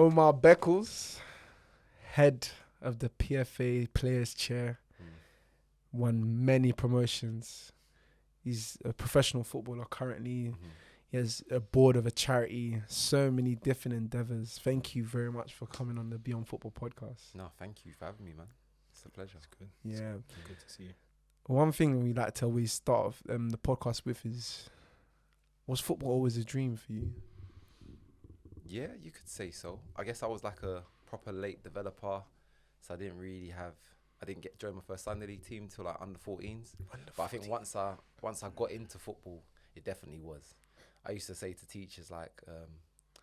Omar Beckles, head of the PFA Players Chair, won many promotions. He's a professional footballer currently. He has a board of a charity, so many different endeavours. Thank you very much for coming on the Beyond Football podcast. No, thank you for having me, man. It's a pleasure. It's good. Yeah. It's good to see you. One thing we like to always start off the podcast with is, was football always a dream for you? Yeah, you could say so. I guess I was like a proper late developer, so I didn't get join my first Sunday league team till like under 14s. But I think once I got into football, it definitely was. I used to say to teachers like,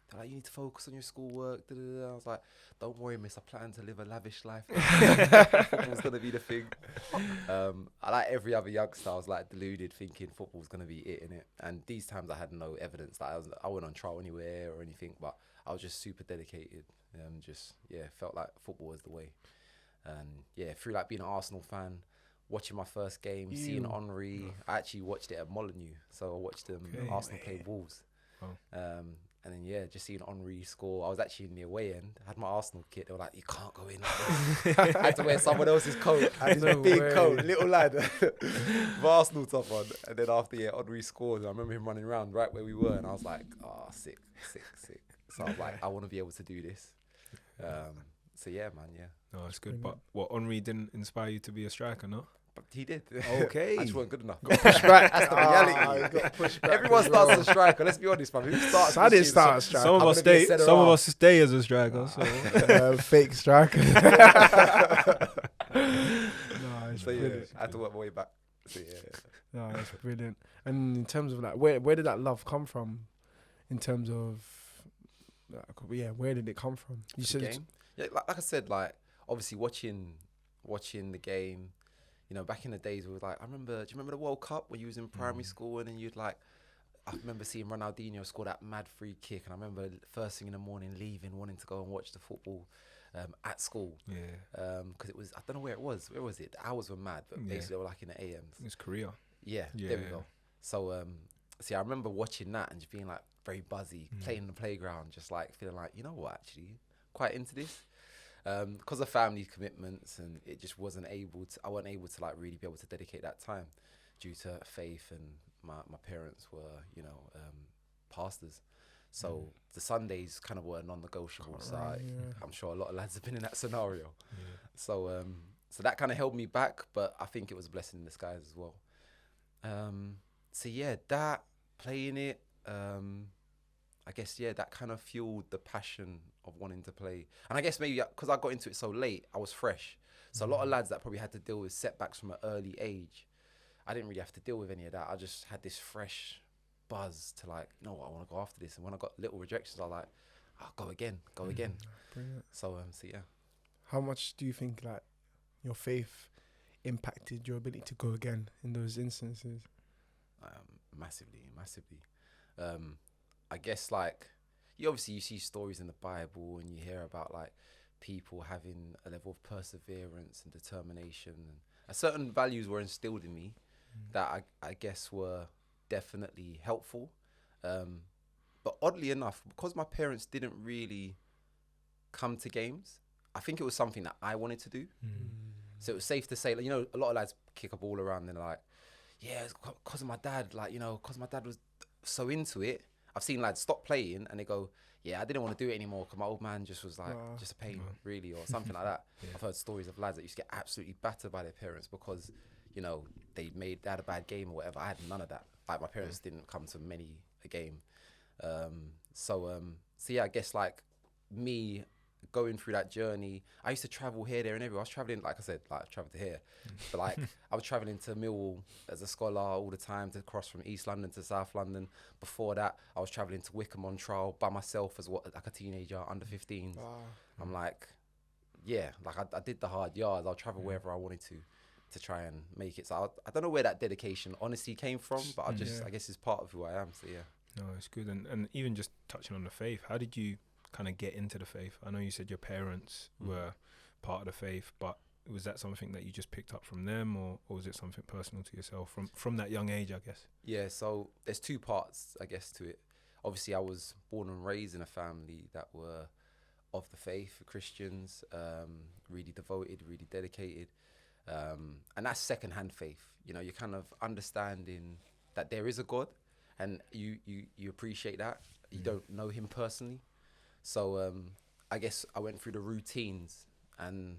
they're like, you need to focus on your schoolwork. I was like, don't worry, miss, I plan to live a lavish life. Football's gonna be the thing. I like every other youngster, I was like deluded, thinking football's gonna be it, innit? And these times I had no evidence that I went on trial anywhere or anything, but I was just super dedicated. Felt like football was the way. And yeah, through like being an Arsenal fan, watching my first game, seeing Henry, I actually watched it at Molyneux, so I watched Arsenal play Wolves. And then just seeing Henry score. I was actually in the away end. I had my Arsenal kit. They were like, "You can't go in like this." I had to wear someone else's coat. I had this big coat, little lad, with Arsenal top on. And then after Henry scored, I remember him running around right where we were, and I was like, "Oh, sick." So I was like, "I want to be able to do this." So yeah, man, yeah. No, it's good. But what, Henry didn't inspire you to be a striker, no? But he did. Okay. I just wasn't good enough. Got pushed back. That's the reality. Everyone starts as a striker. Let's be honest, man. Who starts? I didn't start as a striker. Some of us stay as a striker. So. Fake striker. It's brilliant. I had to work my way back. So No, it's brilliant. And in terms of like, where did that love come from? In terms of, where did it come from? You said game. Yeah, like I said, like obviously watching the game. You know, back in the days, we were like, do you remember the World Cup when you was in primary school and then you'd like, I remember seeing Ronaldinho score that mad free kick, and I remember first thing in the morning leaving, wanting to go and watch the football at school. Yeah. Because it was, I don't know where it was. Where was it? The hours were mad, but basically they were like in the AMs. It was Korea. Yeah, there we go. So, I remember watching that and just being like very buzzy, playing in the playground, just like feeling like, you know what, actually, quite into this. Because of family commitments, and it just I wasn't able to like really be able to dedicate that time due to faith, and my parents were, pastors. So the Sundays kind of were non-negotiable. I'm sure a lot of lads have been in that scenario. Yeah. So that kind of held me back, but I think it was a blessing in disguise as well. That playing it, I guess, that kind of fueled the passion of wanting to play. And I guess maybe because I got into it so late, I was fresh. So a lot of lads that probably had to deal with setbacks from an early age, I didn't really have to deal with any of that. I just had this fresh buzz to like, I want to go after this. And when I got little rejections, I was like, I'll go again. Brilliant. So, How much do you think like your faith impacted your ability to go again in those instances? Massively. I guess like, you see stories in the Bible and you hear about like people having a level of perseverance and determination, and certain values were instilled in me that I guess were definitely helpful. But oddly enough, because my parents didn't really come to games, I think it was something that I wanted to do. So it was safe to say, like, a lot of lads kick a ball around and they're like, yeah, it's because of my dad, because my dad was so into it. I've seen lads stop playing and they go, yeah, I didn't want to do it anymore because my old man just was like, just a pain, really, or something like that. I've heard stories of lads that used to get absolutely battered by their parents because, they had a bad game or whatever. I had none of that. Like, my parents didn't come to many a game. I guess like me going through that journey, I used to travel here, there and everywhere. I was traveling, like I said, like I traveled to here, but like I was traveling to Millwall as a scholar all the time to cross from East London to South London. Before that, I was traveling to Wickham on trial by myself as like a teenager, under 15s. I'm like, I did the hard yards. I'll travel wherever I wanted to try and make it. So I don't know where that dedication honestly came from, but I guess it's part of who I am. So yeah. No, it's good. And even just touching on the faith, how did you kind of get into the faith? I know you said your parents were part of the faith, but was that something that you just picked up from them, or was it something personal to yourself from that young age, I guess? Yeah, so there's two parts, I guess, to it. Obviously, I was born and raised in a family that were of the faith, Christians, really devoted, really dedicated. And that's secondhand faith. You know, you're kind of understanding that there is a God, and you appreciate that. You don't know him personally. So I guess I went through the routines, and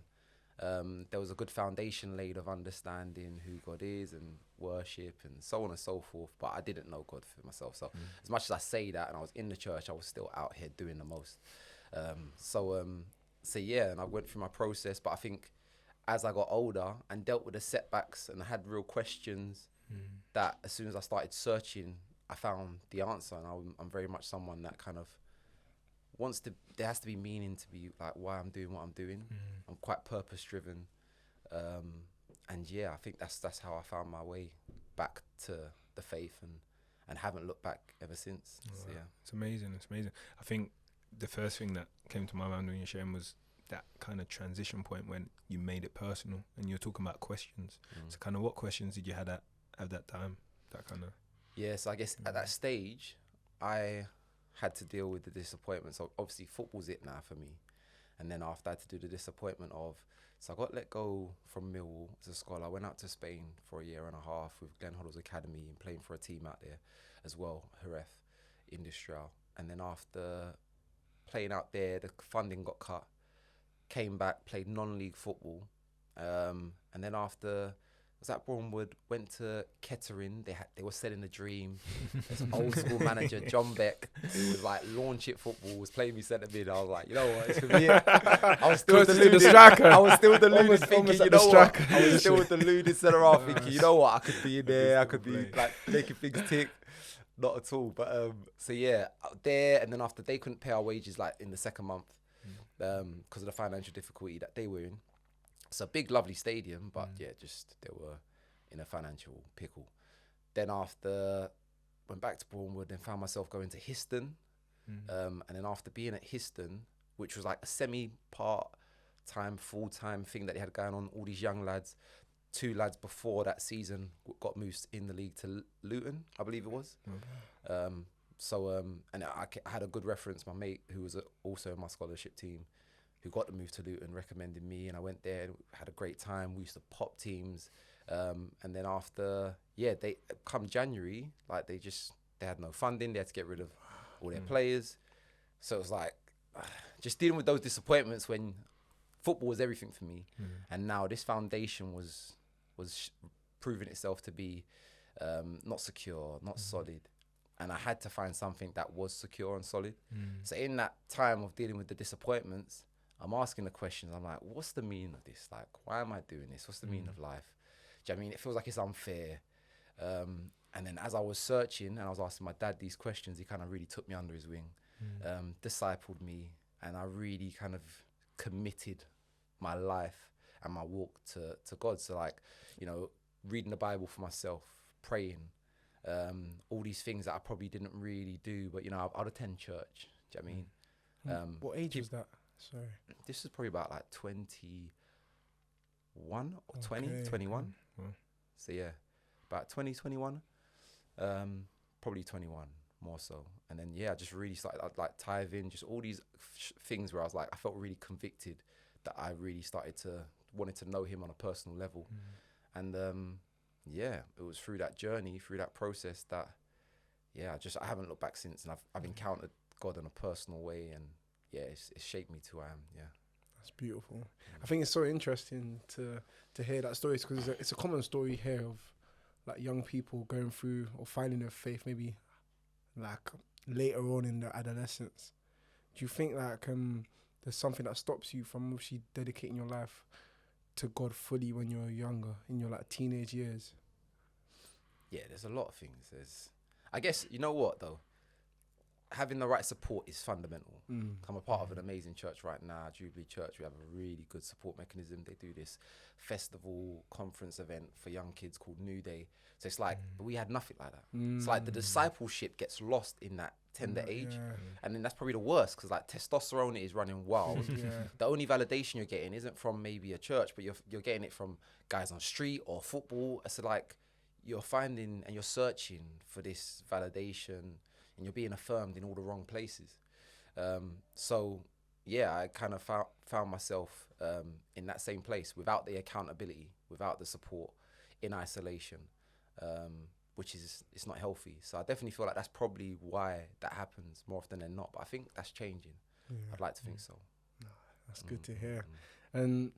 there was a good foundation laid of understanding who God is and worship and so on and so forth. But I didn't know God for myself. So as much as I say that, and I was in the church, I was still out here doing the most. So yeah, and I went through my process. But I think as I got older and dealt with the setbacks and I had real questions, that as soon as I started searching, I found the answer. And I'm very much someone that kind of wants to, there has to be meaning to be like why I'm doing what I'm doing. I'm quite purpose driven. And yeah, I think that's how I found my way back to the faith, and haven't looked back ever since. Oh, So yeah. It's amazing. I think the first thing that came to my mind when you're sharing was that kind of transition point when you made it personal and you're talking about questions. So kind of what questions did you have at that time? That kind of... Yeah, so I guess at that stage, I had to deal with the disappointment. So obviously football's it now for me. And then after I had to do the disappointment of, so I got let go from Millwall as a scholar. I went out to Spain for a year and a half with Glenn Hoddle's Academy and playing for a team out there as well, Jerez Industrial. And then after playing out there, the funding got cut. Came back, played non-league football. And then after, I was at Bournemouth, went to Kettering. They were selling the dream. This old school manager, John Beck, who was like launch it football, was playing me centre mid. I was like, you know what, it's for me. I was still deluded. I was still deluded thinking, you know what, I was still deluded centre half thinking, you know what, I could be in there, I could be like making things tick. Not at all. But so yeah, out there, and then after they couldn't pay our wages like in the second month because of the financial difficulty that they were in. It's a big, lovely stadium, but yeah, just they were in a financial pickle. Then after, went back to Bournemouth, then found myself going to Histon. And then after being at Histon, which was like a semi-part-time, full-time thing that they had going on, all these young lads, 2 lads before that season got moved in the league to Luton, I believe it was. And I had a good reference. My mate, who was also in my scholarship team, who got the move to Luton, recommended me, and I went there and had a great time. We used to pop teams. And then after, they come January, like they had no funding. They had to get rid of all their players. So it was like, just dealing with those disappointments when football was everything for me. And now this foundation was proving itself to be not secure, not solid. And I had to find something that was secure and solid. So in that time of dealing with the disappointments, I'm asking the questions. I'm like, what's the meaning of this? Like, why am I doing this? What's the meaning of life? Do you know what I mean? It feels like it's unfair. And then as I was searching and I was asking my dad these questions, he kind of really took me under his wing, discipled me, and I really kind of committed my life and my walk to God. So like, you know, reading the Bible for myself, praying, all these things that I probably didn't really do, but you know, I'd attend church. Do you know what I mean? What age was that? Sorry. This is probably about like 21 or 20, 21. So yeah, about 20, 21, probably 21 more so. And then, yeah, I just really started, I'd like tithing, just all these things where I was like, I felt really convicted that I really wanted to know him on a personal level. And yeah, it was through that journey, through that process that, yeah, I haven't looked back since, and I've encountered God in a personal way, and yeah, it's shaped me to who I am. Yeah, that's beautiful. I think it's so interesting to hear that story, because it's a common story here of like young people going through or finding their faith maybe like later on in their adolescence. Do you think like there's something that stops you from actually dedicating your life to God fully when you're younger, in your like teenage years? Yeah, there's a lot of things. I guess, you know what though? Having the right support is fundamental. I'm a part of an amazing church right now, Jubilee Church. We have a really good support mechanism. They do this festival conference event for young kids called New Day. So it's like, we had nothing like that. It's like the discipleship gets lost in that tender age. And then that's probably the worst, because like testosterone is running wild. The only validation you're getting isn't from maybe a church, but you're getting it from guys on street or football. So like, you're finding and you're searching for this validation, and you're being affirmed in all the wrong places. So yeah, I kind of found myself in that same place without the accountability, without the support, in isolation, which is, it's not healthy. So I definitely feel like that's probably why that happens more often than not. But I think that's changing. Yeah. I'd like to think so. That's good to hear. And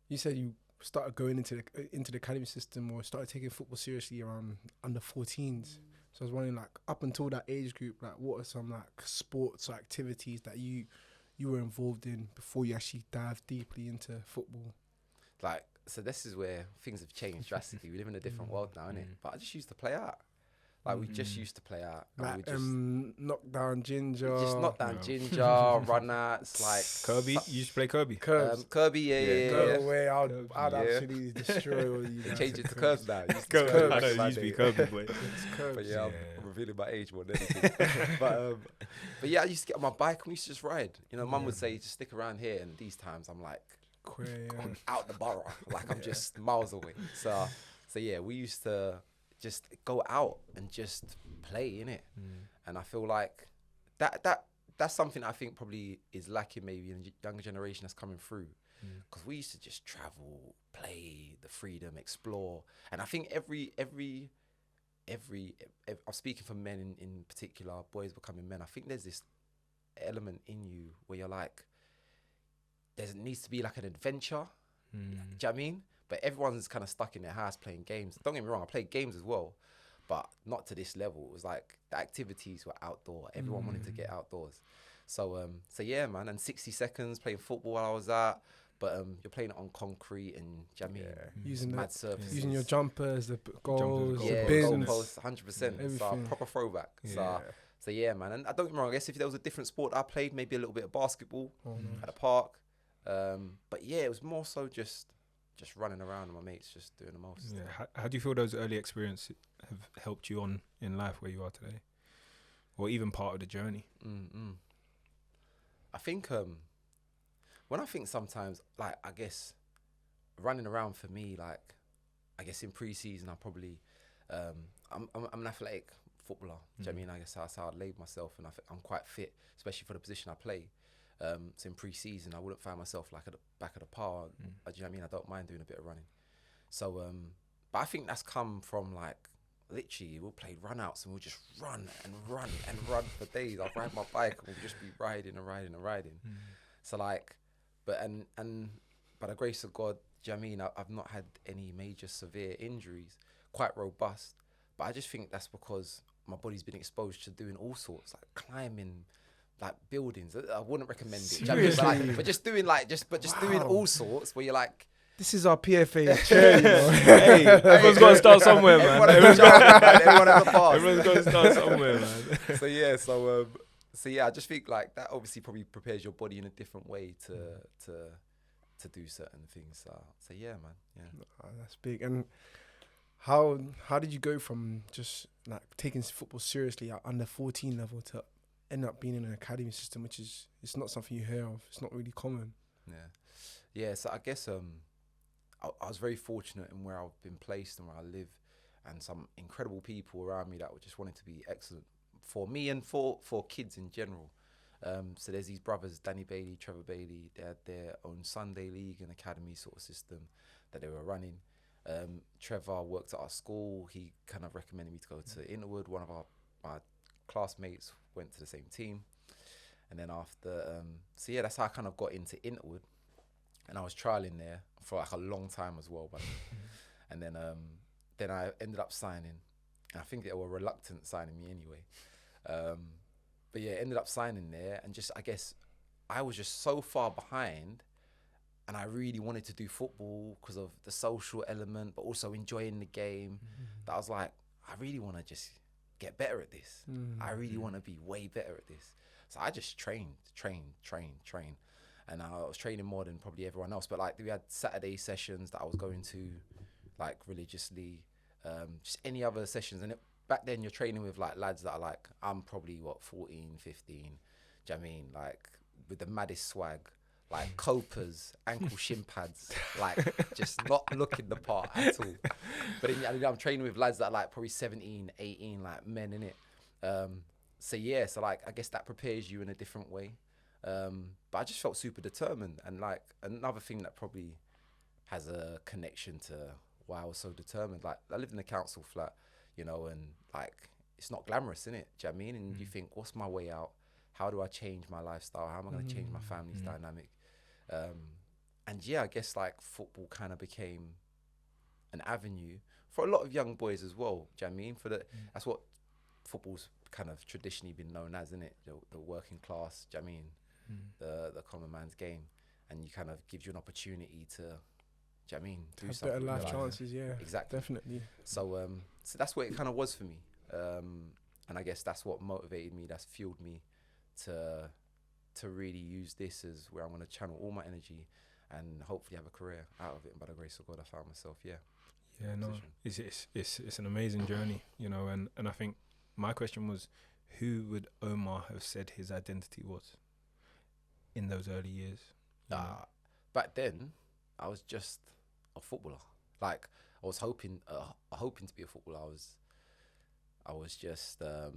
you said you started going into the academy system, or started taking football seriously around under 14s. So I was wondering, like, up until that age group, like, what are some like sports or activities that you were involved in before you actually dived deeply into football? Like, so this is where things have changed drastically. We live in a different world now, innit? But I just used to play out. Like, we just used to play out. And Like, we just knock down ginger. just knock down No. ginger, run outs, like Kirby, you used to play Kirby. Curbs. Kirby, yeah. Go away. I'd Yeah. actually destroy all you guys. Change it to curves now. It used to be Kirby. I know back in it my used to be day. Kirby, boy. It's curbs. But yeah, Yeah. I'm revealing my age more than anything. but yeah, I used to get on my bike and we used to just ride. You know, Mum would say, just stick around here. And these times I'm like, I'm out the borough. Like, I'm just miles away. So yeah, we used to just go out and just play, innit? And I feel like that's something I think probably is lacking maybe in the younger generation that's coming through. Because we used to just travel, play, the freedom, explore. And I think every I'm speaking for men in particular, boys becoming men, I think there's this element in you where you're like, there needs to be like an adventure. Do you know what I mean? But everyone's kind of stuck in their house playing games. Don't get me wrong, I played games as well, but not to this level. It was like the activities were outdoor. Everyone wanted to get outdoors. So yeah, man. And 60 seconds playing football while I was out. But you're playing it on concrete and, do you know what I mean? Using Mad surfaces. using your jumpers, the goals, the Yeah, bins. goalposts, 100%. So Everything. proper throwback. Yeah. So yeah, man. And I don't get me wrong, I guess if there was a different sport I played, maybe a little bit of basketball nice. at a park. But yeah, it was more so just running around with my mates, just doing the most. Yeah. How do you feel those early experiences have helped you on in life where you are today, or even part of the journey? I think when I think sometimes, like, I guess running around for me, like, I guess in pre-season I probably I'm an athletic footballer. Do you know what I mean? I guess that's how I label myself, and I'm quite fit, especially for the position I play. So in pre-season, I wouldn't find myself like at the back of the pile. Do you know what I mean? I don't mind doing a bit of running. So, but I think that's come from, like, literally we'll play run-outs and we'll just run for days. I'll ride my bike and we'll just be riding. So like, but by the grace of God, do you know what I mean? I've not had any major severe injuries, quite robust. But I just think that's because my body's been exposed to doing all sorts, like climbing, like buildings. I wouldn't recommend it. Do you know what I mean? But just doing doing all sorts where you're like, This is our PFA chair, you know. Hey, everyone's got to start somewhere, man. everyone has a pass. Everyone's got to start somewhere, man. So yeah, I just think like that obviously probably prepares your body in a different way to do certain things. So yeah, man. Yeah. Oh, that's big. And how did you go from just like taking football seriously at under 14 level to end up being in an academy system, which is, it's not something you hear of. It's not really common. Yeah. So I guess I was very fortunate in where I've been placed and where I live, and some incredible people around me that were just wanting to be excellent for me and for kids in general. So there's these brothers, Danny Bailey, Trevor Bailey. They had their own Sunday league and academy sort of system that they were running. Trevor worked at our school. He kind of recommended me to go to Interwood. One of my classmates went to the same team. And then after, so yeah, that's how I kind of got into Interwood. And I was trialing there for like a long time as well. And then I ended up signing. And I think they were reluctant signing me anyway. But yeah, ended up signing there, and just, I guess I was just so far behind, and I really wanted to do football because of the social element, but also enjoying the game, that I was like, I really want to just get better at this. I really want to be way better at this. So I just trained. And I was training more than probably everyone else. But like, we had Saturday sessions that I was going to, like, religiously, just any other sessions. And back then you're training with like lads that are like, I'm probably 14, 15. Do you know what I mean? Like, with the maddest swag, like copers, ankle shin pads, like just not looking the part at all. But then, I'm training with lads that are like probably 17, 18, like men in it. So yeah, so like, I guess that prepares you in a different way. But I just felt super determined. And like another thing that probably has a connection to why I was so determined, like I lived in a council flat, you know, and like it's not glamorous, innit? Do you know what I mean? And you think, what's my way out? How do I change my lifestyle? How am I going to change my family's dynamic? And yeah, I guess like football kind of became an avenue for a lot of young boys as well. Do you know what I mean? That's what football's kind of traditionally been known as, isn't it? The working class, do you know what I mean? The common man's game. And you kind of gives you an opportunity to, do you know what I mean? Do Have something better with life your chances, yeah. Exactly. Definitely. So that's what it kind of was for me. And I guess that's what motivated me, that's fueled me to really use this as where I'm going to channel all my energy and hopefully have a career out of it. And by the grace of God, I found myself, yeah, no, it's an amazing journey, you know, and I think my question was, who would Omar have said his identity was in those early years? Back then, I was just a footballer. Like I was hoping to be a footballer. I was just, I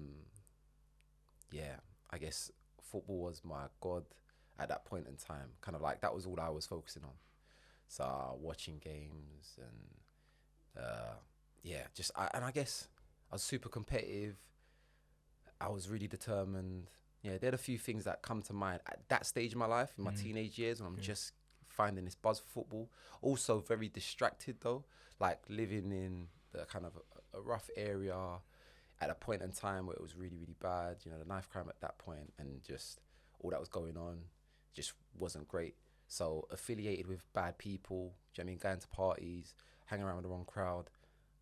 guess football was my God at that point in time. Kind of like that was all I was focusing on. So watching games and I guess I was super competitive. I was really determined. Yeah, there are a few things that come to mind at that stage of my life, in my teenage years, when I'm just finding this buzz for football. Also very distracted though, like living in the kind of a rough area at a point in time where it was really, really bad. You know, the knife crime at that point and just all that was going on just wasn't great. So affiliated with bad people, do you know what I mean? Going to parties, hanging around with the wrong crowd.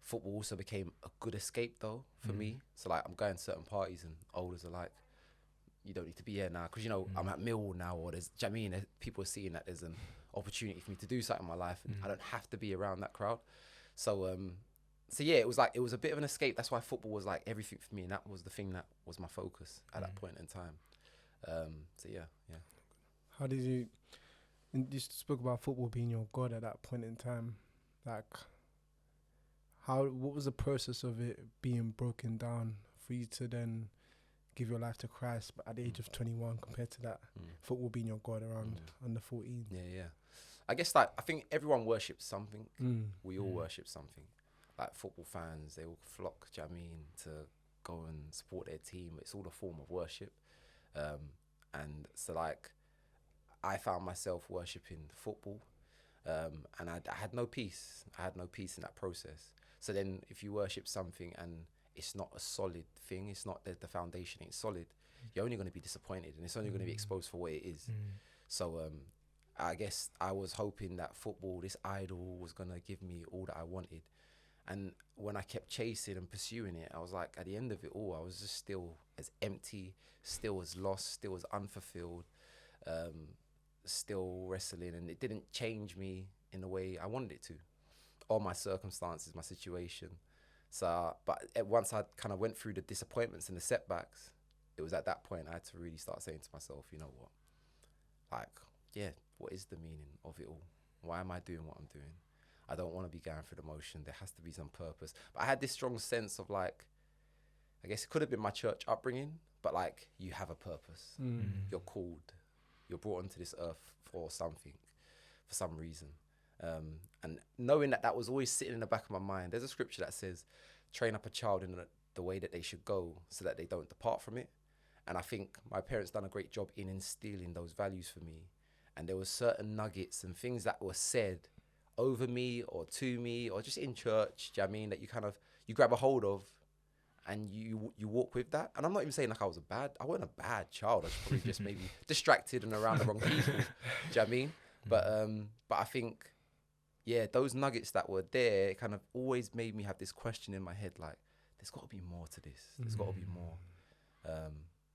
Football also became a good escape though for me. So like I'm going to certain parties and olders are like, you don't need to be here now because, you know, I'm at Millwall now, or there's, do you know what I mean? People are seeing that there's an opportunity for me to do something in my life and I don't have to be around that crowd. So yeah, it was a bit of an escape. That's why football was like everything for me, and that was the thing that was my focus at that point in time. So yeah. How did you spoke about football being your God at that point in time? Like, what was the process of it being broken down for you to then give your life to Christ, but at the age of 21 compared to that football being your God around under 14? Yeah. I guess like, I think everyone worships something. We all worship something. Like football fans, they all flock, do you know what I mean, to go and support their team. It's all a form of worship. And so like, I found myself worshipping football. And I had no peace. I had no peace in that process. So then if you worship something and it's not a solid thing, it's not the foundation ain't solid, you're only going to be disappointed and it's only going to be exposed for what it is. So I guess I was hoping that football, this idol, was going to give me all that I wanted. And when I kept chasing and pursuing it, I was like, at the end of it all, I was just still as empty, still as lost, still as unfulfilled, still wrestling. And it didn't change me in the way I wanted it to, or my circumstances, my situation. So, but once I kind of went through the disappointments and the setbacks, it was at that point I had to really start saying to myself, you know what? Like, yeah, what is the meaning of it all? Why am I doing what I'm doing? I don't want to be going through the motion. There has to be some purpose. But I had this strong sense of like, I guess it could have been my church upbringing, but like, you have a purpose. You're called. You're brought onto this earth for something, for some reason. And knowing that was always sitting in the back of my mind. There's a scripture that says, train up a child in the way that they should go so that they don't depart from it. And I think my parents done a great job in instilling those values for me. And there were certain nuggets and things that were said over me or to me or just in church, do you know what I mean, that you grab a hold of and you walk with that. And I'm not even saying like I wasn't a bad child. I was probably just maybe distracted and around the wrong people, do you know what I mean? But I think, yeah, those nuggets that were there, it kind of always made me have this question in my head, like, there's got to be more to this. There's got to be more.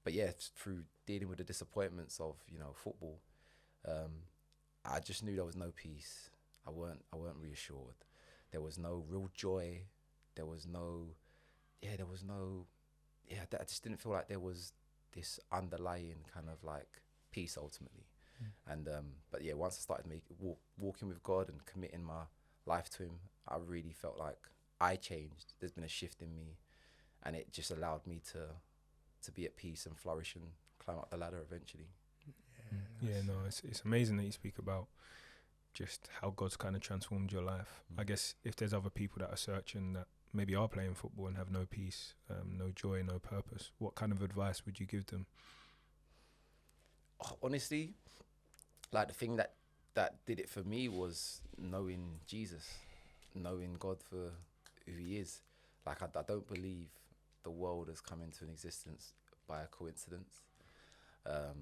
But yeah, through dealing with the disappointments of, you know, football, I just knew there was no peace. I weren't reassured. There was no real joy. I just didn't feel like there was this underlying kind of like peace ultimately. And but yeah, once I started walking with God and committing my life to Him, I really felt like I changed. There's been a shift in me, and it just allowed me to be at peace and flourish and climb up the ladder eventually. Yeah, Yeah, no, it's amazing that you speak about just how God's kind of transformed your life. I guess if there's other people that are searching, that maybe are playing football and have no peace, no joy, no purpose, what kind of advice would you give them? Honestly, like the thing that did it for me was knowing Jesus, knowing God for who he is. Like I don't believe the world has come into an existence by a coincidence. I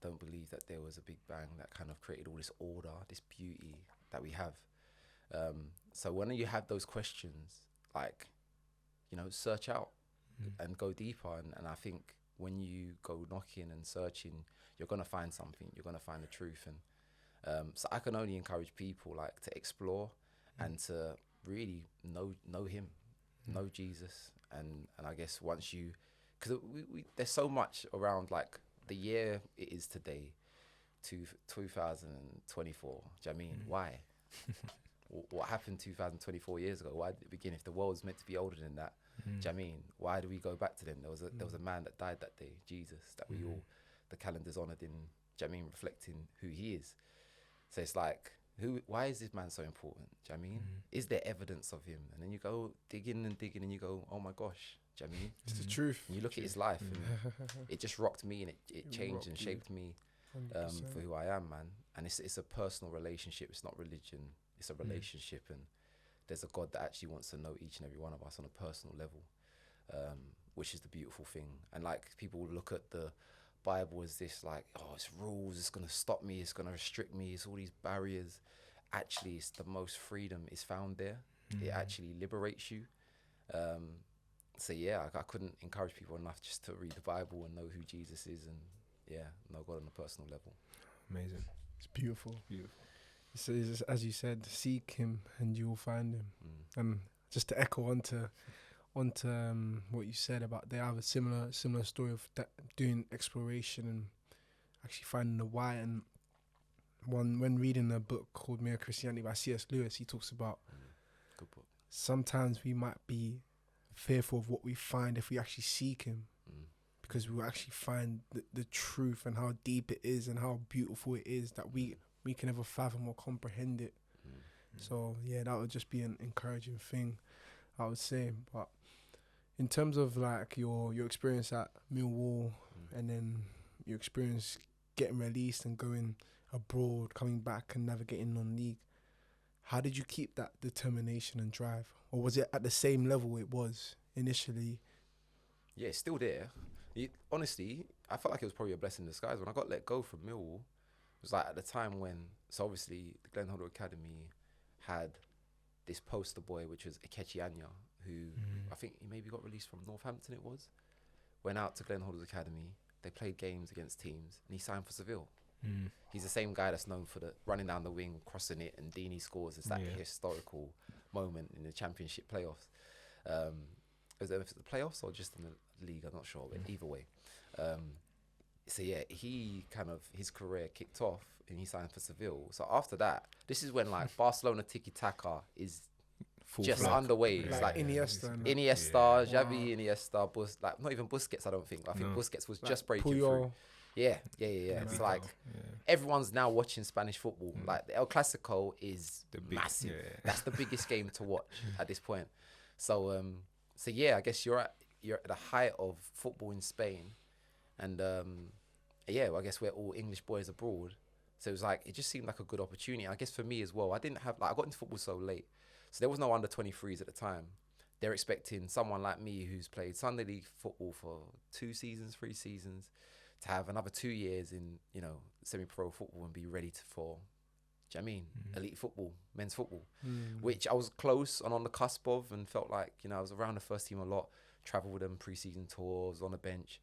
don't believe that there was a big bang that kind of created all this order, this beauty that we have. So when you have those questions, like, search out and go deeper. And I think when you go knocking and searching, you're going to find something. You're going to find the truth. And so I can only encourage people like to explore and to really know him, know Jesus. And I guess once you, because there's so much around like the year it is today, to 2024. Do you know what I mean? Why? What happened 2024 years ago? Why did it begin? If the world's meant to be older than that, do you know what I mean? Why do we go back to them? There was a man that died that day, Jesus, that we all, the calendar's honoured in, do you know what I mean, reflecting who he is. So it's like, why is this man so important? Do you know what I mean? Is there evidence of him? And then you go digging and you go, oh my gosh, do you know what I mean? It's the truth. And you look at his life and it just rocked me, and it changed and shaped me for who I am, man. And it's a personal relationship. It's not religion. It's a relationship, and there's a God that actually wants to know each and every one of us on a personal level, which is the beautiful thing. And like people look at the Bible as this like, oh, it's rules, it's going to stop me, it's going to restrict me, it's all these barriers. Actually, it's the most freedom is found there. It actually liberates you. So yeah, I couldn't encourage people enough just to read the Bible and know who Jesus is, and know God on a personal level. Amazing. It's beautiful. It says, as you said, seek him and you will find him. And just to echo onto what you said about, they have a similar story of that, doing exploration and actually finding the why. And when reading a book called Mere Christianity by C.S. Lewis, he talks about Good book. Sometimes we might be fearful of what we find if we actually seek him, because we'll actually find the truth and how deep it is and how beautiful it is that we can never fathom or comprehend it. So yeah, that would just be an encouraging thing, I would say. But in terms of like your experience at Millwall and then your experience getting released and going abroad, coming back and navigating non-league, how did you keep that determination and drive? Or was it at the same level it was initially? Yeah, it's still there. Honestly, I felt like it was probably a blessing in disguise. When I got let go from Millwall, it was like at the time when, so obviously the Glen Hoddle Academy had this poster boy, which was Ikechi Anya, who I think he maybe got released from Northampton, it was. Went out to Glen Hoddle's Academy, they played games against teams, and he signed for Seville. He's the same guy that's known for the running down the wing, crossing it, and Deeney scores. It's that historical moment in the Championship playoffs. Was it the playoffs or just in the league? I'm not sure, but either way. So yeah, he kind of, his career kicked off and he signed for Seville. So after that, this is when like Barcelona tiki-taka is full just flag. Underway. It's like Iniesta, Xavi, Iniesta, like not even Busquets, I don't think. I think Busquets was like just breaking through. Yeah. It's like everyone's now watching Spanish football. Like the El Clasico is massive. Yeah. That's the biggest game to watch at this point. So yeah, I guess you're at the height of football in Spain, and I guess we're all English boys abroad. So it was like, it just seemed like a good opportunity. I guess for me as well, I didn't have, like, I got into football so late, so there was no under 23s at the time. They're expecting someone like me who's played Sunday League football for 3 seasons, to have another 2 years in, semi-pro football and be ready for, do you know what I mean? Elite football, men's football, which I was close and on the cusp of, and felt like, I was around the first team a lot, traveled with them pre-season tours, on the bench.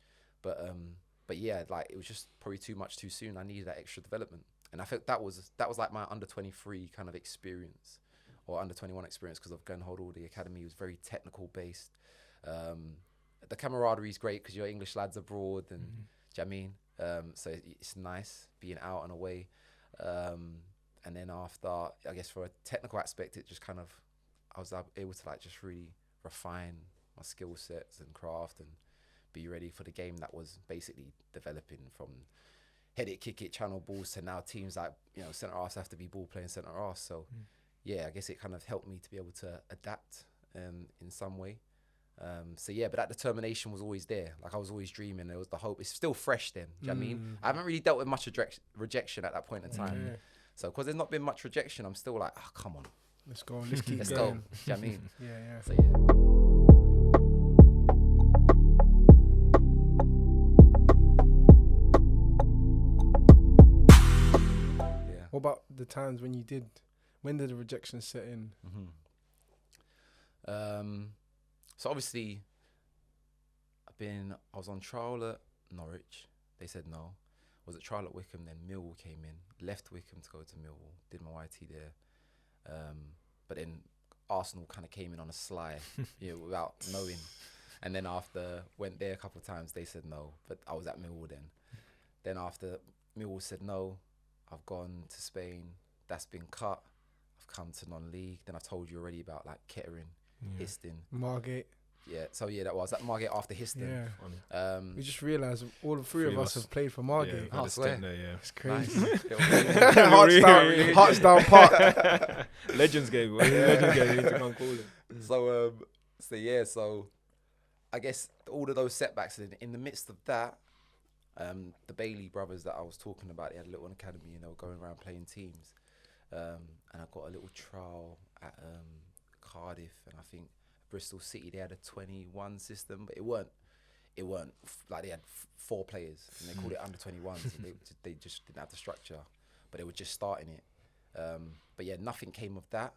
But yeah, like it was just probably too much too soon. I needed that extra development. And I think that was like my under 23 kind of experience, or under 21 experience, because of Glen Hoddle. The academy was very technical based. The camaraderie is great because you're English lads abroad, and do you know what I mean? So it's nice being out and away. And then after, I guess for a technical aspect, it just kind of, I was able to like just really refine my skill sets and craft and be ready for the game that was basically developing from head it, kick it, channel balls to now teams like, you know, centre halves have to be ball playing centre half. So yeah, I guess it kind of helped me to be able to adapt in some way. So yeah, but that determination was always there. Like I was always dreaming. There was the hope. It's still fresh then. Do you know what I mean? I haven't really dealt with much rejection at that point in time. Okay. So because there's not been much rejection, I'm still like, oh, come on. Let's go. Let's keep Let's going. go. Do you know what I mean? Yeah. So yeah. What about the times when you did? When did the rejection set in? So obviously, I was on trial at Norwich. They said no. I was at trial at Wickham. Then Millwall came in. Left Wickham to go to Millwall. Did my YT there. But then Arsenal kind of came in on a sly, without knowing. And then after went there a couple of times, they said no. But I was at Millwall then. Then after Millwall said no, I've gone to Spain. That's been cut. I've come to non-league. Then I told you already about like Kettering, Histon. Margate. Yeah, so yeah, that was at Margate after Histon. Yeah. We just realised all the three of us have played for Margate. I swear. It's crazy. Nice. Hearts down Park. Legends game. Legends game. You need to come call it. So I guess all of those setbacks, in the midst of that, the Bailey brothers that I was talking about, they had a little academy, going around playing teams. And I got a little trial at Cardiff, and I think Bristol City, they had a 21 system, but it weren't like they had 4 players and they called it under 21s. They just didn't have the structure, but they were just starting it. But yeah, nothing came of that.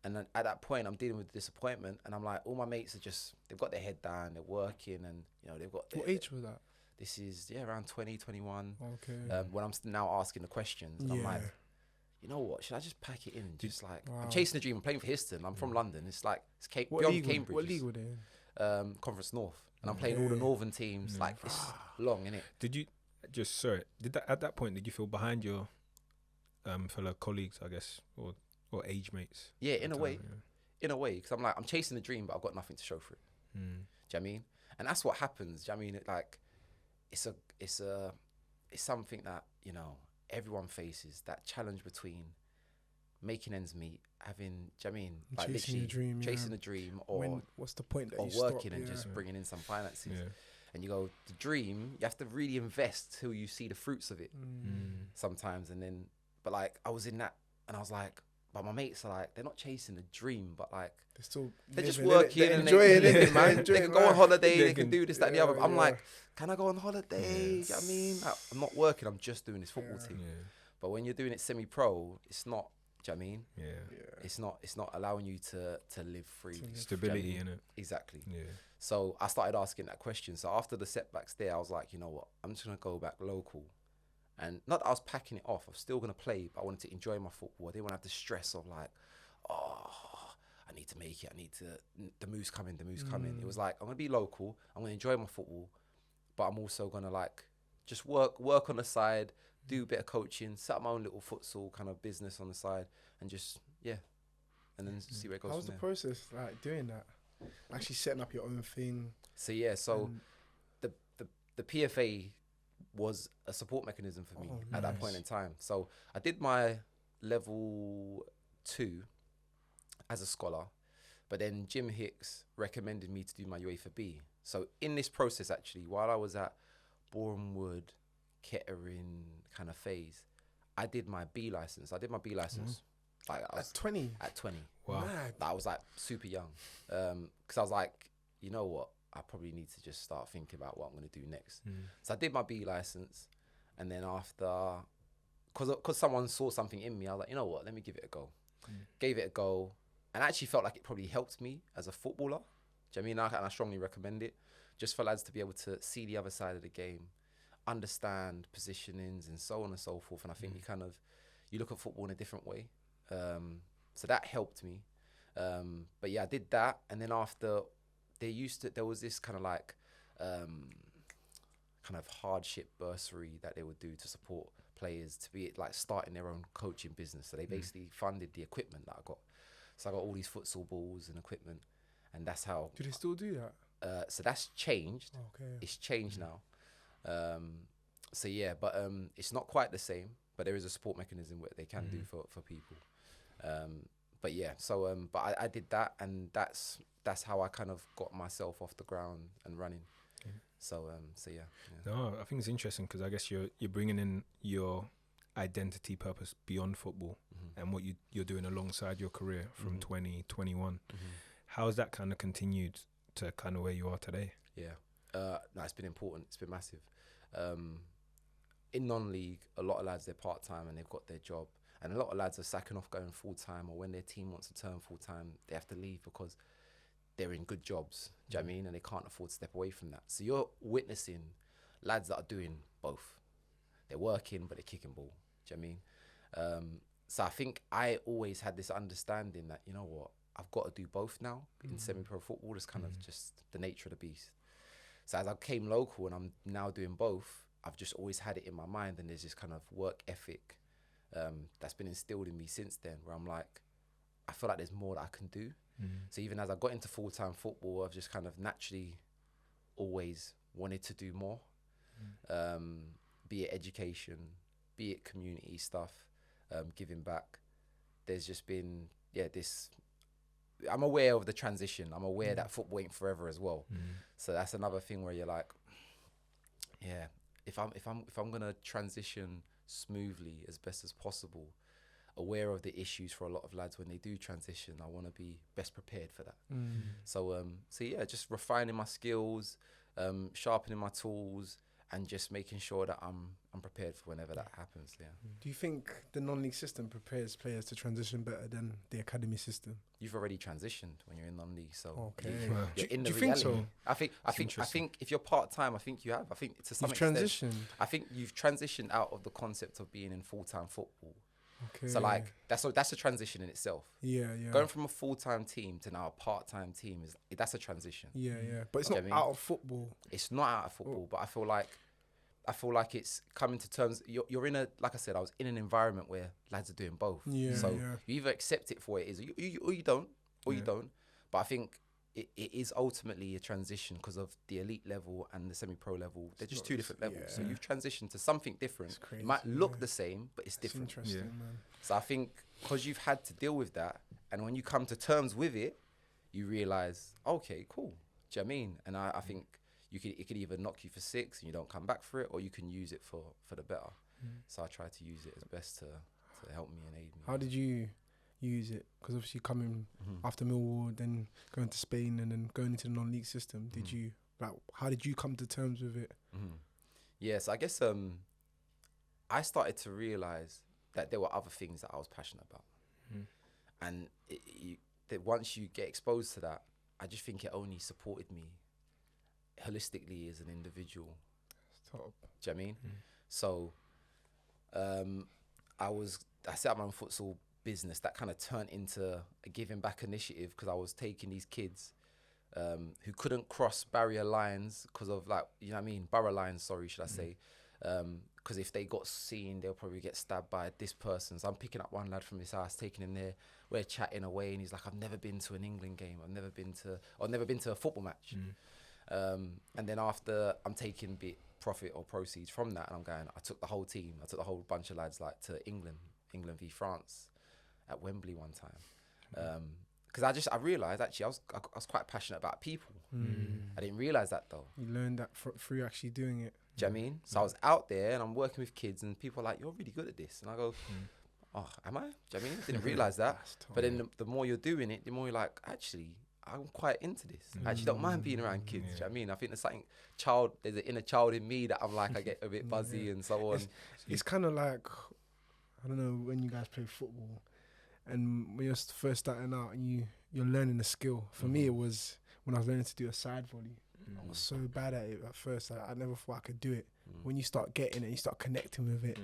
And then at that point, I'm dealing with disappointment, and I'm like, all my mates they've got their head down, they're working, and they've got. What age was that? This is around 20, 21. Okay. When I'm now asking the questions, and I'm like, you know what? Should I just pack it in? Just like I'm chasing a dream. I'm playing for Histon. I'm from London. It's like it's beyond Cambridge. What league were they in? Conference North, and I'm playing all the northern teams. Like it's long, innit? Did you at that point? Did you feel behind your fellow colleagues, I guess, or age mates? Yeah, in a way, because I'm like I'm chasing the dream, but I've got nothing to show for it. Do you know what I mean? And that's what happens. Do you know what I mean? It's something that everyone faces, that challenge between making ends meet, having, do you know what I mean? Like chasing a dream, or what's the point that or you working stop, and just bringing in some finances. Yeah. And you go, the dream, you have to really invest till you see the fruits of it sometimes. And then, but like I was in that, and I was like, but my mates are like, they're not chasing the dream, but like they're just working and enjoying it, man. man. They can go on holiday, they can do this, that, and the other. I'm like, can I go on holiday? Yeah. Do you know what I mean? Like, I'm not working, I'm just doing this football team. Yeah. But when you're doing it semi-pro, it's not. Do you know what I mean? Yeah. It's not allowing you to live freely. Stability in it. Exactly. Yeah. So I started asking that question. So after the setbacks there, I was like, you know what? I'm just gonna go back local, and not that I was packing it off. I was still gonna play, but I wanted to enjoy my football. I didn't want to have the stress of like, I need to make it. The move's coming. It was like, I'm gonna be local. I'm gonna enjoy my football, but I'm also gonna like just work on the side, do a bit of coaching, set up my own little futsal kind of business on the side, and just and then see where it goes. How was the process like doing that? Actually setting up your own thing. So the PFA was a support mechanism for me at that point in time. So I did my level 2 as a scholar, but then Jim Hicks recommended me to do my UEFA B. So in this process, actually, while I was at Bournemouth, Kettering kind of phase, I did my B license. Like I was At 20? At 20. Wow. Mad. I was like super young. Because I was like, you know what? I probably need to just start thinking about what I'm going to do next. So I did my B license. And then after, because someone saw something in me, I was like, you know what? Let me give it a go. Gave it a go. And I actually felt like it probably helped me as a footballer. Do you know what I mean? And I strongly recommend it. Just for lads to be able to see the other side of the game, understand positionings and so on and so forth. And I think you look at football in a different way. So that helped me. But yeah, I did that. And then after, there was this kind of like, kind of hardship bursary that they would do to support players to be like starting their own coaching business. So they basically funded the equipment that I got. So I got all these futsal balls and equipment, and that's how. Do they still do that? So that's changed. Okay. It's changed now. So yeah, but it's not quite the same, but there is a support mechanism what they can do for people. But yeah, so but I did that, and that's how I kind of got myself off the ground and running. So yeah. No, I think it's interesting because I guess you're bringing in your identity purpose beyond football and what you're doing alongside your career from 2021. How has that kind of continued to kind of where you are today? Yeah, no, it's been important. It's been massive. In non-league, a lot of lads, they're part-time and they've got their job. And a lot of lads are sacking off going full-time, or when their team wants to turn full-time, they have to leave because they're in good jobs, do you know what I mean? And they can't afford to step away from that. So you're witnessing lads that are doing both. They're working, but they're kicking ball, do you know what I mean? So I think I always had this understanding that, you know what, I've got to do both now. In semi-pro football, it's kind of just the nature of the beast. So as I came local and I'm now doing both, I've just always had it in my mind, and there's this kind of work ethic that's been instilled in me since then, where I'm like, I feel like there's more that I can do. So even as I got into full-time football, I've just kind of naturally always wanted to do more, be it education, be it community stuff, giving back. There's just been, this, I'm aware of the transition. I'm aware that football ain't forever as well. So that's another thing where you're like, yeah, if I'm gonna transition smoothly as best as possible, aware of the issues for a lot of lads when they do transition, I want to be best prepared for that. So yeah, just refining my skills, sharpening my tools, and just making sure that I'm prepared for whenever that happens. Yeah. Do you think the non-league system prepares players to transition better than the academy system? You've already transitioned when you're in non-league, so okay. You're in the do you reality. think so? I think if you're part-time, I think you have. I think to some You've extent, transitioned. I think you've transitioned out of the concept of being in full-time football. Okay. So like that's a transition in itself. Yeah. Going from a full-time team to now a part-time team that's a transition. Yeah. But it's Do not you know what I mean? out of football. It's not out of football, but I feel like it's coming to terms. You're in like I said, I was in an environment where lads are doing both. Yeah. So you either accept it for what it is, or you don't, you don't. But I think it is ultimately a transition because of the elite level and the semi-pro level. They're just two different levels. So you've transitioned to something different. Crazy, It might look the same, but it's different. Interesting, man. So I think because you've had to deal with that, and when you come to terms with it, you realise, okay, cool. Do you know what I mean? And I think it could either knock you for 6 and you don't come back for it, or you can use it for the better. So I try to use it as best to help me and aid me. How did you use it? Because obviously coming after Millwall, then going to Spain, and then going into the non-league system, did you how did you come to terms with it? Yes, I guess I started to realise that there were other things that I was passionate about, and that once you get exposed to that, I just think it only supported me holistically as an individual. Top. Do you know what I mean? So I set up my own futsal business that kind of turned into a giving back initiative, because I was taking these kids who couldn't cross barrier lines because of, like, you know what I mean, borough lines, sorry, should I say, because if they got seen, they'll probably get stabbed by this person. So I'm picking up one lad from his house, taking him there, we're chatting away, and he's like, I've never been to an England game, I've never been to a football match. And then after, I'm taking profit or proceeds from that, and I'm going, I took the whole bunch of lads like to England v France at Wembley one time, because I realised actually I was quite passionate about people. I didn't realise that though. You learned that through actually doing it. Do you know what I mean? So I was out there and I'm working with kids, and people are like, you're really good at this, and I go, oh, am I? Do you know what I mean? I didn't realise that. But then the more you're doing it, the more you're like, actually, I'm quite into this. I actually don't mind being around kids. Do you know what I mean? I think there's something there's an inner child in me that I'm like, I get a bit buzzy and so on. It's kind of like, I don't know, when you guys play football and when you're first starting out and you're learning a skill. For me, it was when I was learning to do a side volley. I was so bad at it at first. I never thought I could do it. When you start getting it, you start connecting with it.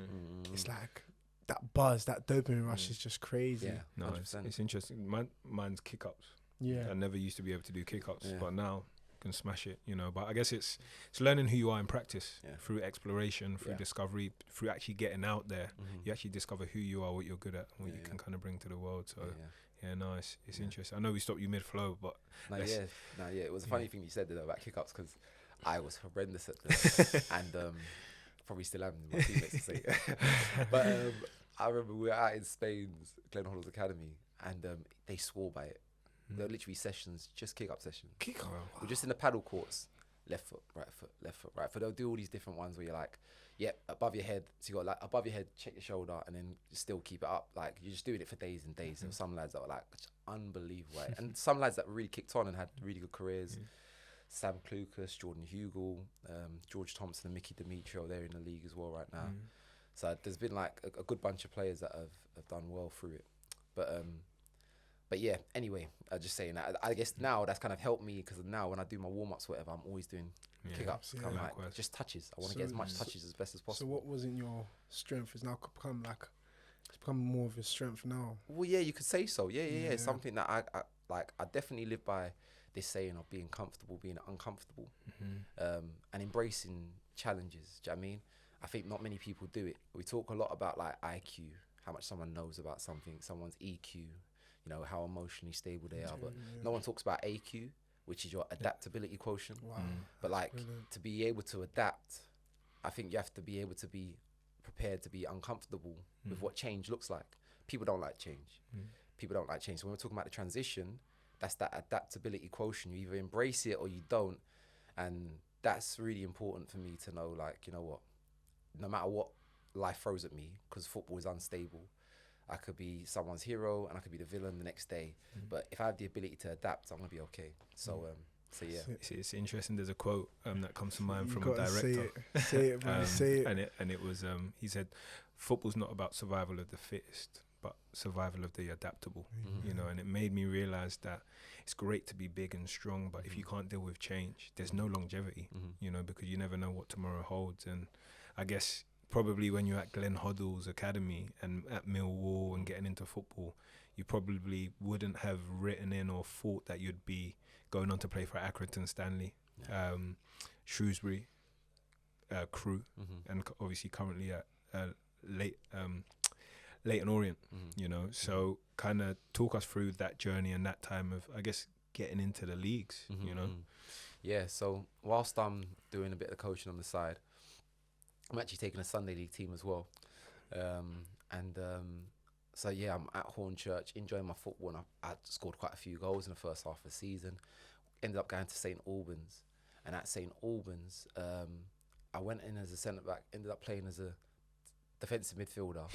It's like that buzz, that dopamine rush is just crazy. Yeah, no, it's interesting. Mine's kick-ups. Yeah, I never used to be able to do kick-ups, but now I can smash it, you know. But I guess it's learning who you are in practice, through exploration, through discovery, through actually getting out there. You actually discover who you are, what you're good at, and what you can kind of bring to the world. So it's interesting. I know we stopped you mid-flow, but it was a funny thing you said though about kick-ups, because I was horrendous at them. And probably still am. My teammates to say it. But I remember we were out in Spain's Glen Hollows Academy, and they swore by it. There were literally sessions, just kick up sessions. Kick up. Wow. We're just in the paddle courts, left foot, right foot, left foot, right foot. They'll do all these different ones where you're like, above your head. So you got like above your head, check your shoulder, and then still keep it up. Like you're just doing it for days and days. There were some lads that were like just unbelievable, right? And some lads that really kicked on and had really good careers. Sam Klukas, Jordan Hugel, George Thompson, and Mickey Demetrio. They're in the league as well right now. So there's been like a good bunch of players that have done well through it. But yeah, anyway, just saying that. I guess now that's kind of helped me, because now when I do my warm-ups, whatever, I'm always doing kick-ups. Yeah. Kind of Likewise. like just touches. I want to get as much touches as best as So possible. what wasn't your strength has now become like, it's become more of your strength now. Well, yeah, you could say so. Yeah. It's something that I like. I definitely live by this saying of being comfortable, being uncomfortable, and embracing challenges. Do you know what I mean? I think not many people do it. We talk a lot about like IQ, how much someone knows about something, someone's EQ, you know, how emotionally stable they are, but no one talks about AQ, which is your adaptability quotient. Wow. But like brilliant. to be able to adapt, I think you have to be able to be prepared to be uncomfortable with what change looks like. People don't like change. People don't like change. So when we're talking about the transition, that's that adaptability quotient. You either embrace it or you don't. And that's really important for me to know, like, you know what, no matter what life throws at me, because football is unstable, I could be someone's hero and I could be the villain the next day. But if I have the ability to adapt, I'm going to be okay. So yeah. It's interesting. There's a quote that comes to mind You from a gotta director. Say it, bro. Say it. And it was he said, football's not about survival of the fittest, but survival of the adaptable. You know, and it made me realize that it's great to be big and strong, but if you can't deal with change, there's no longevity. You know, because you never know what tomorrow holds. And I guess probably when you're at Glen Hoddle's academy and at Millwall and getting into football, you probably wouldn't have written in or thought that you'd be going on to play for Accrington, Stanley, Shrewsbury, Crew, and obviously currently at Leyton Orient. You know, so kind of talk us through that journey and that time of, I guess, getting into the leagues. You know. Yeah. So whilst I'm doing a bit of coaching on the side, I'm actually taking a Sunday League team as well. So yeah, I'm at Hornchurch, enjoying my football, and I scored quite a few goals in the first half of the season. Ended up going to St Albans, and at St Albans, I went in as a centre-back, ended up playing as a defensive midfielder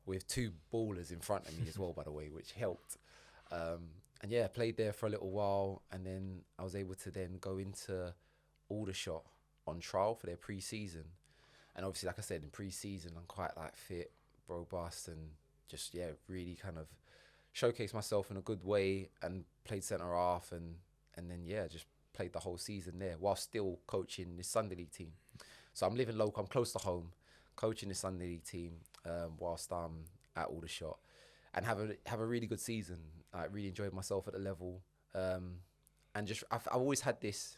with two ballers in front of me as well, by the way, which helped. And yeah, played there for a little while, and then I was able to then go into Aldershot on trial for their pre-season. And obviously, like I said, in pre-season, I'm quite like fit, robust, and just, really kind of showcased myself in a good way and played centre half and then, just played the whole season there while still coaching this Sunday League team. So I'm living local, I'm close to home, coaching this Sunday League team whilst I'm at Aldershot, and have a really good season. I really enjoyed myself at the level. And just, I've always had this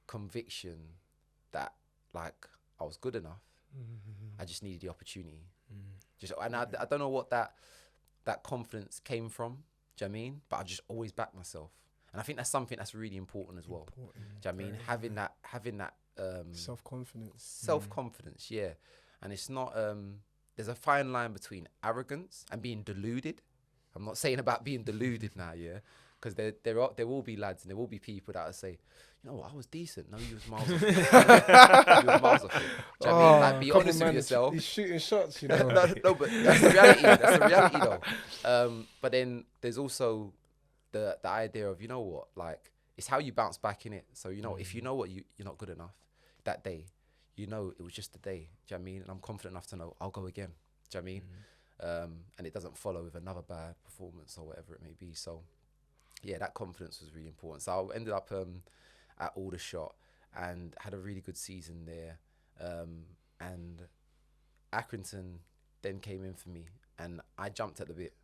conviction that, like, I was good enough. I just needed the opportunity. And I don't know what that confidence came from. Do you know what I mean? But I just always backed myself, and I think that's something that's really important as well. Do you know what I mean? Having that self-confidence, yeah. And it's not. There's a fine line between arrogance and being deluded. I'm not saying about being deluded now, yeah, because there will be lads and there will be people that will say, you know what, I was decent. No, you was miles off. You was miles off it. Do you know what I mean? Like, be honest with yourself. He's shooting shots, you know. no, but that's the reality. That's the reality, though. But then there's also the idea of, you know what, like, it's how you bounce back in it. So, you know, if you know what you're not good enough that day, you know it was just a day. Do you know what I mean? And I'm confident enough to know I'll go again. Do you know what I mean? And it doesn't follow with another bad performance or whatever it may be. So, yeah, that confidence was really important. So I ended up at Aldershot and had a really good season there. And Accrington then came in for me, and I jumped at the bit.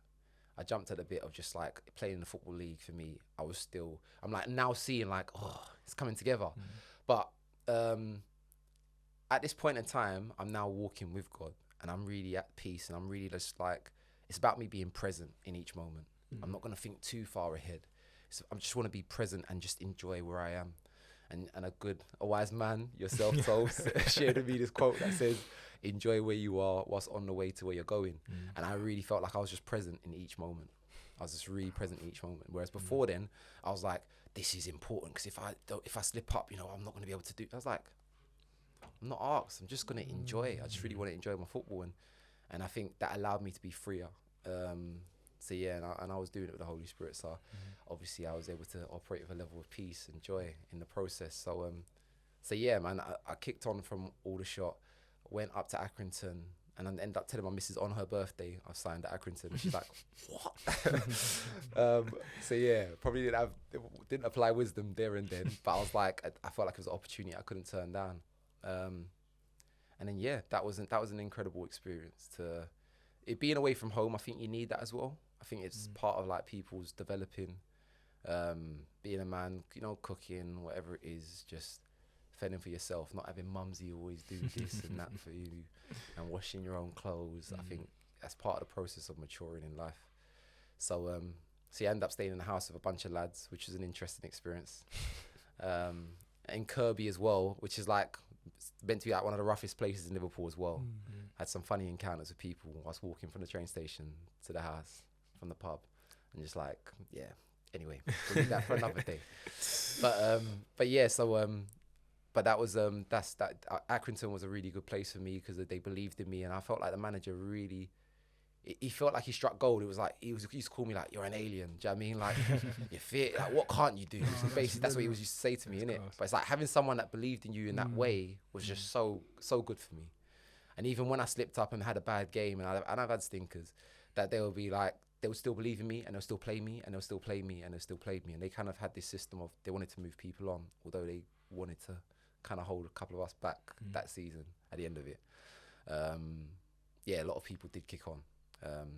Of just like playing in the Football League for me. I'm like now seeing like, oh, it's coming together. But at this point in time, I'm now walking with God, and I'm really at peace, and I'm really just like, it's about me being present in each moment. I'm not going to think too far ahead. So I just want to be present and just enjoy where I am. and a wise man yourself told shared with me this quote that says, "Enjoy where you are whilst on the way to where you're going." And I really felt like I was just present in each moment. I was just really present in each moment. Whereas before then, I was like, "This is important because if I slip up, I'm not going to be able to do." I was like, "I'm not asked. I'm just going to enjoy. I just really want to enjoy my football," and I think that allowed me to be freer. So yeah, and I was doing it with the Holy Spirit. So obviously, I was able to operate with a level of peace and joy in the process. So yeah, man, I kicked on from Aldershot, went up to Accrington. And I ended up telling my missus on her birthday I signed at Accrington, and she's like, "What?" So yeah, probably didn't apply wisdom there and then, but I was like, I felt like it was an opportunity I couldn't turn down. And then yeah, that was an incredible experience. To it being away from home, I think you need that as well. I think it's part of like people's developing, being a man, cooking, whatever it is, just fending for yourself, not having mumsy always do this and that for you, and washing your own clothes. I think that's part of the process of maturing in life. So yeah, I ended up staying in the house with a bunch of lads, which was an interesting experience. In Kirby as well, which is like meant to be like one of the roughest places in Liverpool as well. Had some funny encounters with people whilst walking from the train station to the house from the pub, and just like, yeah. Anyway, we'll leave that for another day. But yeah, so but that was Accrington was a really good place for me because they believed in me, and I felt like the manager really. He felt like he struck gold. It was like he used to call me like, "You're an alien." Do you know what I mean? Like, you're fit. Like, what can't you do? So basically, that's what he used to say to me, innit? But it's like having someone that believed in you in that way was just so good for me. And even when I slipped up and had a bad game, and I've had stinkers, that they would be like, they would still believe in me, and they'll still play me, and they'll still play me, and they'll still play me. And they kind of had this system of they wanted to move people on, although they wanted to kind of hold a couple of us back that season at the end of it. Yeah, a lot of people did kick on.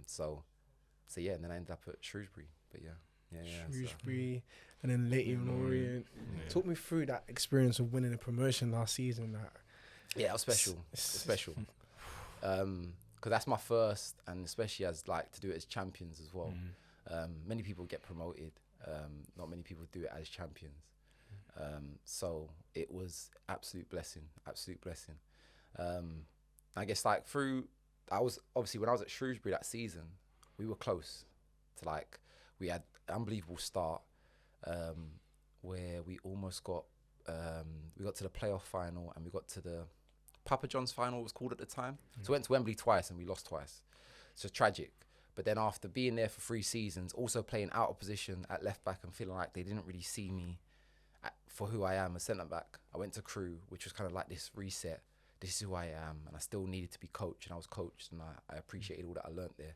So yeah, and then I ended up at Shrewsbury. But yeah. Shrewsbury, and then Leyton Orient. Talk me through that experience of winning a promotion last season. Yeah, it was special. Special. Because that's my first, and especially as like to do it as champions as well. Many people get promoted. Not many people do it as champions. So it was absolute blessing. I guess like I was obviously when I was at Shrewsbury that season, we were close to like, we had an unbelievable start where we almost got to the playoff final, and we got to the Papa John's final, it was called at the time. So we went to Wembley twice and we lost twice. So tragic. But then after being there for 3 seasons, also playing out of position at left back and feeling like they didn't really see me for who I am as centre back, I went to Crewe, which was kind of like this reset. This is who I am, and I still needed to be coached, and I was coached, and I appreciated all that I learnt there.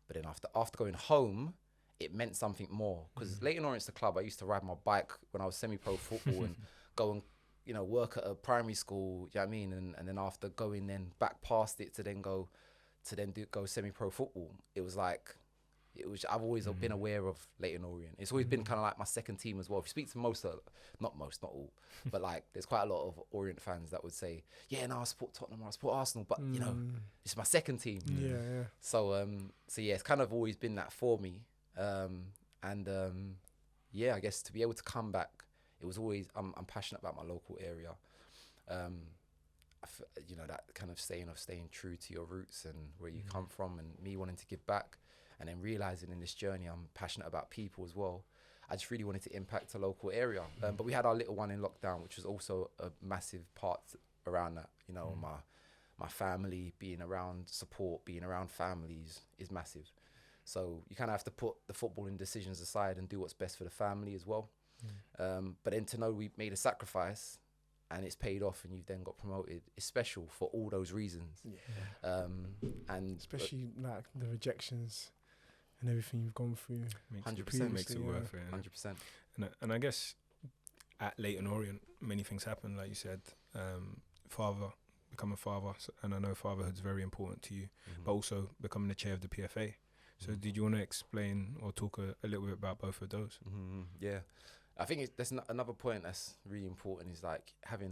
But then after going home, it meant something more, because Leyton Orient's the club I used to ride my bike when I was semi-pro football and go and work at a primary school. You know what I mean? And then after going then back past it to then go semi-pro football, it was like. I've always been aware of Leyton Orient. It's always been kind of like my second team as well. If you speak to not all, but like there's quite a lot of Orient fans that would say, "Yeah, no, I support Tottenham, I support Arsenal, but it's my second team." Yeah. So yeah, it's kind of always been that for me. Yeah, I guess to be able to come back, it was always I'm passionate about my local area. That kind of staying true to your roots and where you come from, and me wanting to give back. And then realising in this journey, I'm passionate about people as well. I just really wanted to impact a local area. But we had our little one in lockdown, which was also a massive part around that. My family, being around support, being around families is massive. So you kind of have to put the footballing decisions aside and do what's best for the family as well. But then to know we made a sacrifice and it's paid off and you've then got promoted, it's special for all those reasons. And especially like the rejections and everything you've gone through. 100% makes it worth it. 100%. And I guess at Leyton Orient, many things happen, like you said. Become a father, and I know fatherhood's very important to you, but also becoming the chair of the PFA. So did you want to explain or talk a little bit about both of those? Yeah. I think there's another point that's really important is like having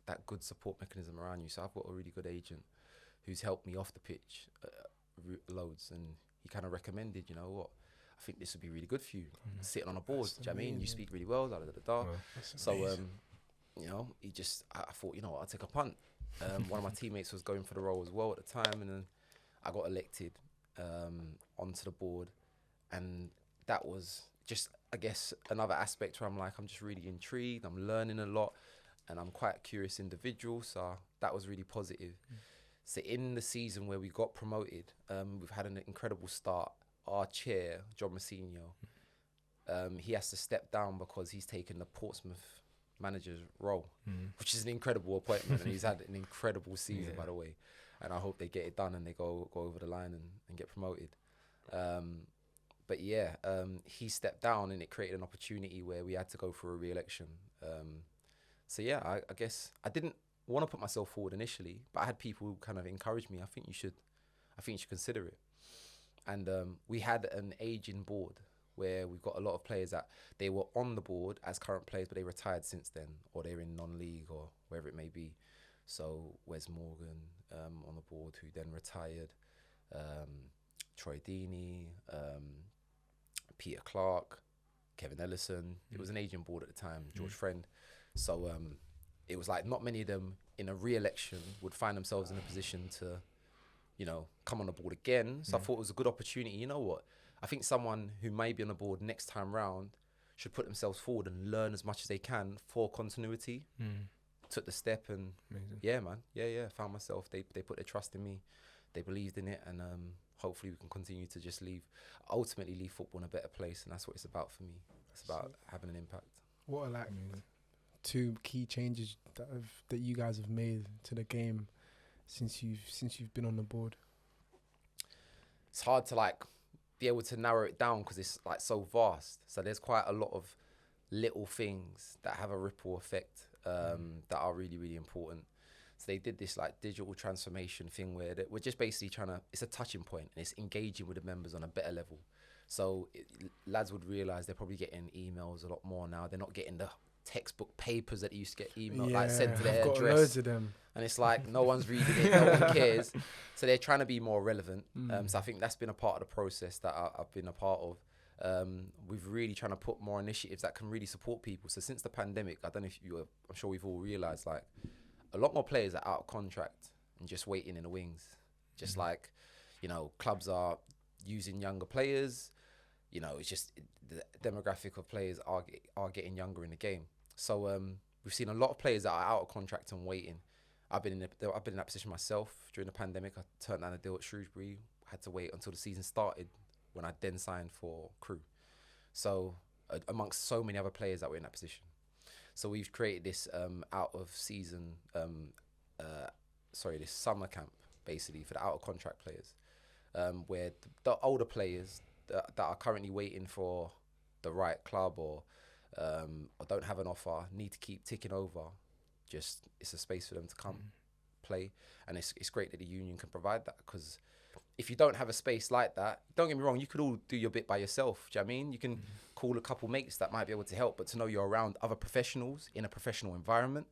that good support mechanism around you. So I've got a really good agent who's helped me off the pitch loads, and he kind of recommended, I think this would be really good for you, sitting on a board. Do you know what I mean? You speak really well, da da da da. Wow. So, you know, I thought, you know what, I'll take a punt. One of my teammates was going for the role as well at the time, and then I got elected onto the board, and that was just, I guess, another aspect where I'm like, I'm just really intrigued, I'm learning a lot, and I'm quite a curious individual, so that was really positive. So in the season where we got promoted, we've had an incredible start. Our chair, John Massinho, he has to step down because he's taken the Portsmouth manager's role, which is an incredible appointment, and he's had an incredible season, by the way. And I hope they get it done and they go over the line and get promoted. But yeah, he stepped down, and it created an opportunity where we had to go for a re-election. So yeah, I guess I didn't want to put myself forward initially, but I had people who kind of encouraged me. I think you should consider it. And we had an aging board where we've got a lot of players that they were on the board as current players, but they retired since then, or they're in non-league or wherever it may be. So Wes Morgan on the board, who then retired, Troy Deeney, Peter Clark, Kevin Ellison. It was an aging board at the time, George Friend. So it was like not many of them in a re-election would find themselves in a position to, you know, come on the board again. So I thought it was a good opportunity. You know what? I think someone who may be on the board next time round should put themselves forward and learn as much as they can for continuity. Took the step, and yeah, man. Yeah. Found myself. They put their trust in me. They believed in it, and hopefully we can continue to just ultimately leave football in a better place. And that's what it's about for me. It's about having an impact. What are like 2 key changes that you guys have made to the game since you've been on the board? It's hard to like be able to narrow it down because it's like so vast. So there's quite a lot of little things that have a ripple effect that are really, really important. So they did this like digital transformation thing where we're just basically it's a touching point, and it's engaging with the members on a better level. So lads would realise they're probably getting emails a lot more now. They're not getting the textbook papers that you used to get like sent to their I've got address. loads of them. And it's like no one's reading it, no one cares. So they're trying to be more relevant. So I think that's been a part of the process that I've been a part of. We've really trying to put more initiatives that can really support people. So since the pandemic, I don't know if I'm sure we've all realised, like a lot more players are out of contract and just waiting in the wings. Just like, you know, clubs are using younger players. You know, it's just the demographic of players are getting younger in the game. So we've seen a lot of players that are out of contract and waiting. I've been in that position myself during the pandemic. I turned down a deal at Shrewsbury. Had to wait until the season started when I then signed for Crew. So amongst so many other players that were in that position. So we've created this this summer camp basically for the out of contract players, where the older players that are currently waiting for the right club or don't have an offer, need to keep ticking over. Just it's a space for them to come play, and it's great that the union can provide that, because if you don't have a space like that, don't get me wrong, you could all do your bit by yourself. Do you know what I mean? You can call a couple mates that might be able to help, but to know you're around other professionals in a professional environment,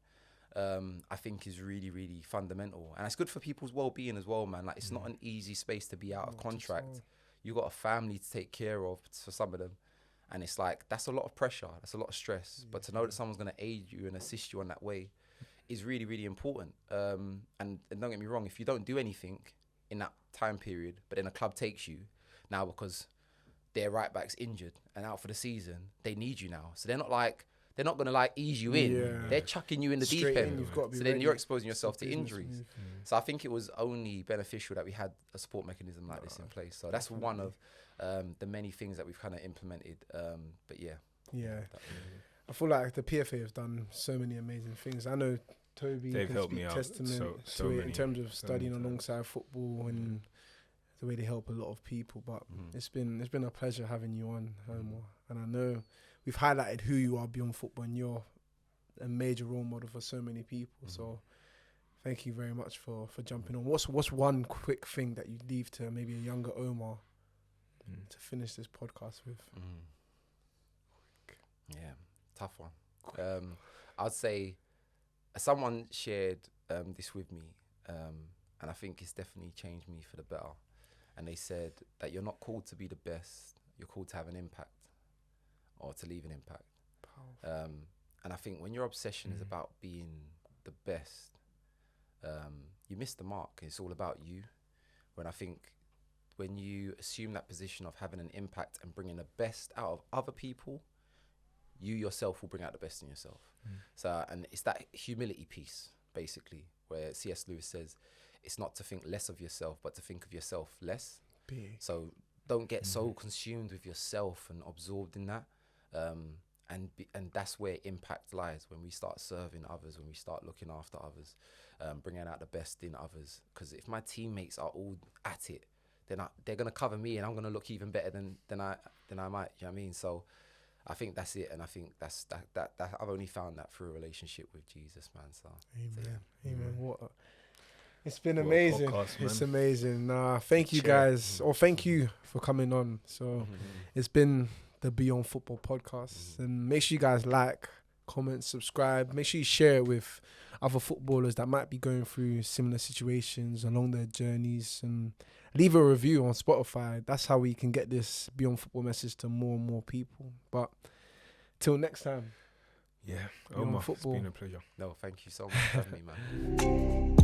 I think is really, really fundamental, and it's good for people's well-being as well, man. Like it's not an easy space to be out of contract. You got a family to take care of for some of them. And it's like, that's a lot of pressure. That's a lot of stress. But to know that someone's going to aid you and assist you on that way is really, really important. And don't get me wrong, if you don't do anything in that time period, but then a club takes you now because their right back's injured and out for the season, they need you now. So they're not going to like ease you in. Yeah. They're chucking you in the Straight deep end. in, you've got to be So then ready. you're exposing yourself to Business injuries. move. So I think it was only beneficial that we had a support mechanism like this in place. So that's one of the many things that we've kind of implemented. But yeah. Yeah. I feel like the PFA have done so many amazing things. I know Toby They've can helped speak me out testament so to it in many- terms of so studying many times. alongside football and the way they help a lot of people. But it's been a pleasure having you on, Omar. And I know we've highlighted who you are beyond football, and you're a major role model for so many people. So thank you very much for jumping on. What's one quick thing that you'd leave to maybe a younger Omar to finish this podcast with? Yeah, tough one. I'd say someone shared this with me, and I think it's definitely changed me for the better. And they said that you're not called to be the best, you're called to have an impact or to leave an impact. Powerful. And I think when your obsession is about being the best, you miss the mark. It's all about you. When I think when you assume that position of having an impact and bringing the best out of other people, you yourself will bring out the best in yourself. So, and it's that humility piece, basically, where C.S. Lewis says, it's not to think less of yourself, but to think of yourself less. Big. So don't get so consumed with yourself and absorbed in that. And that's where impact lies, when we start serving others, when we start looking after others, bringing out the best in others. Because if my teammates are all at it, then they're going to cover me, and I'm going to look even better than I might. You know what I mean? So I think that's it, and I think that's that I've only found that through a relationship with Jesus, man. So Amen. yeah. Amen. It's been What a amazing. podcast, It's man. amazing. Thank you guys, or thank you for coming on. So it's been the Beyond Football podcast, and make sure you guys like, comment, subscribe. Make sure you share it with other footballers that might be going through similar situations along their journeys, and leave a review on Spotify. That's how we can get this Beyond Football message to more and more people. But till next time. Yeah, Beyond Omar, Football. it's been a pleasure. No, thank you so much for having me, man.